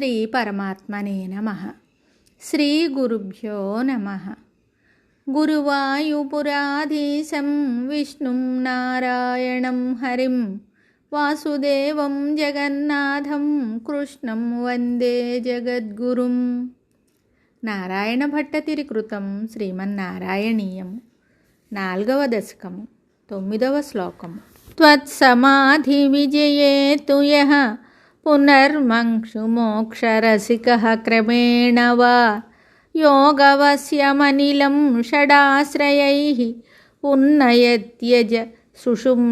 శ్రీ పరమాత్మనే నమః. శ్రీ గురుభ్యో నమః. గురువాయుపురాధీశం విష్ణుం నారాయణం హరిం వాసుదేవం జగన్నాథం కృష్ణం వందే జగద్గురుం. నారాయణ భట్టతిరి కృతం శ్రీమన్నారాయణీయం. 4వ దశకము 9వ శ్లోకము. త్వత్సమాధి విజయేతు యః పునర్మంక్షు మోక్షరసికః క్రమేణ వా యోగవస్యమనిలం షడాశ్రయైః ఉన్నయత్యజ సుషుమ్నయాసనైః.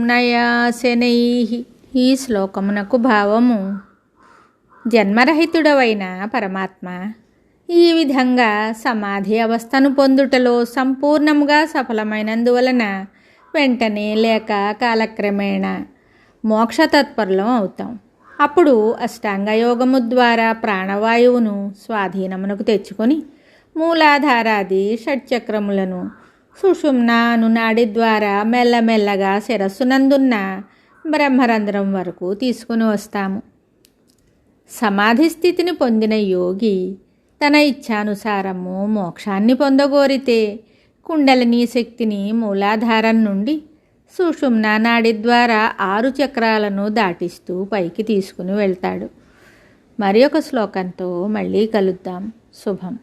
ఈ శ్లోకమునకు భావము: జన్మరహితుడవైన పరమాత్మ ఈ విధంగా సమాధి అవస్థను పొందుటలో సంపూర్ణంగా సఫలమైనందువలన వెంటనే లేక కాలక్రమేణా మోక్షతత్పరులం అవుతాం. అప్పుడు అష్టాంగయోగము ద్వారా ప్రాణవాయువును స్వాధీనమునకు తెచ్చుకొని మూలాధారాది షట్చక్రములను సుషుమ్నా అను నాడి ద్వారా మెల్లమెల్లగా శిరస్సునందున్న బ్రహ్మరంధ్రం వరకు తీసుకుని వస్తాము. సమాధి స్థితిని పొందిన యోగి తన ఇచ్ఛానుసారము మోక్షాన్ని పొందగోరితే కుండలిని శక్తిని మూలాధారం నుండి సుషుమ్నా నాడి ద్వారా 6 చక్రాలను దాటిస్తూ పైకి తీసుకుని వెళ్తాడు. మరి ఒక శ్లోకంతో మళ్ళీ కలుద్దాం. శుభం.